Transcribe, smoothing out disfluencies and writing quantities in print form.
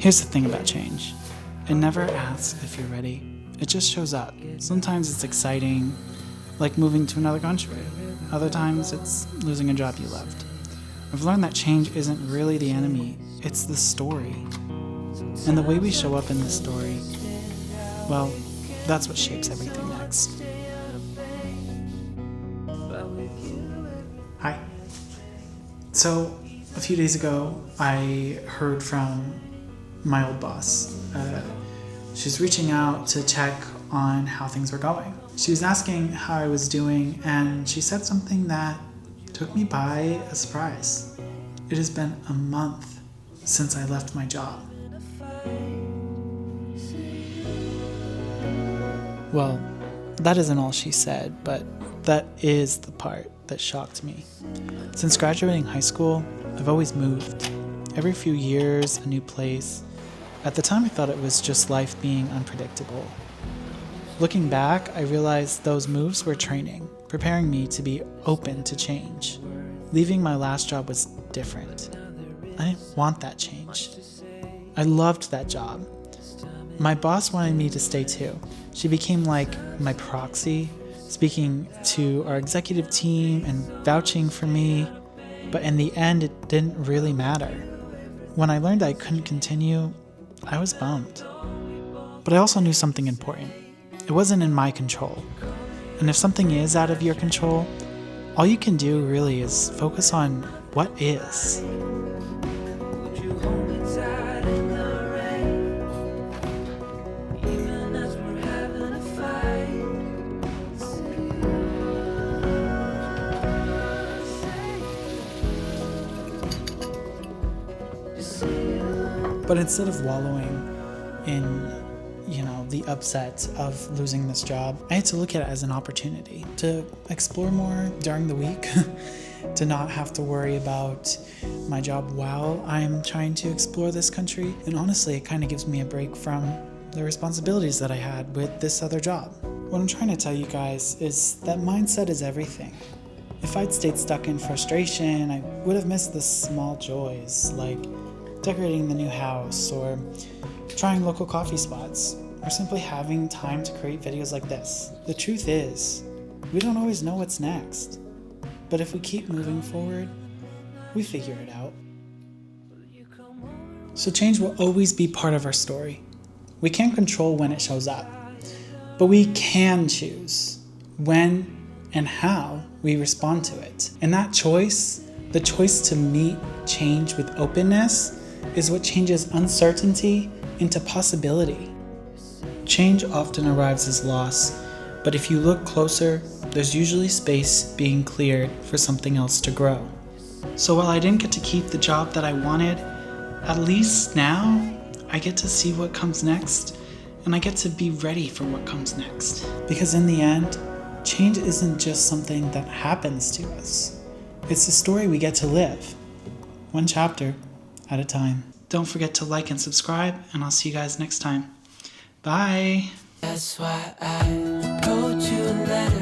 Here's the thing about change. It never asks if you're ready. It just shows up. Sometimes it's exciting, like moving to another country. Other times it's losing a job you loved. I've learned that change isn't really the enemy, it's the story. And the way we show up in the story, well, that's what shapes everything next. Hi. So, a few days ago, I heard from my old boss. She's reaching out to check on how things were going. She was asking how I was doing, and she said something that took me by a surprise. It has been a month since I left my job. Well, that isn't all she said, but that is the part that shocked me. Since graduating high school, I've always moved. Every few years, a new place. At the time, I thought it was just life being unpredictable. Looking back, I realized those moves were training, preparing me to be open to change. Leaving my last job was different. I didn't want that change. I loved that job. My boss wanted me to stay too. She became like my proxy, speaking to our executive team and vouching for me. But in the end, it didn't really matter. When I learned I couldn't continue, I was bummed. But I also knew something important. It wasn't in my control. And if something is out of your control, all you can do really is focus on what is. But instead of wallowing in, the upset of losing this job, I had to look at it as an opportunity to explore more during the week, to not have to worry about my job while I'm trying to explore this country. And honestly, it kind of gives me a break from the responsibilities that I had with this other job. What I'm trying to tell you guys is that mindset is everything. If I'd stayed stuck in frustration, I would have missed the small joys, like decorating the new house, or trying local coffee spots, or simply having time to create videos like this. The truth is, we don't always know what's next. But if we keep moving forward, we figure it out. So change will always be part of our story. We can't control when it shows up, but we can choose when and how we respond to it. And that choice, the choice to meet change with openness, is what changes uncertainty into possibility. Change often arrives as loss, but if you look closer, there's usually space being cleared for something else to grow. So while I didn't get to keep the job that I wanted, at least now I get to see what comes next, and I get to be ready for what comes next. Because in the end, change isn't just something that happens to us. It's the story we get to live, one chapter at a time. Don't forget to like and subscribe, and I'll see you guys next time. Bye. That's why I wrote you a letter.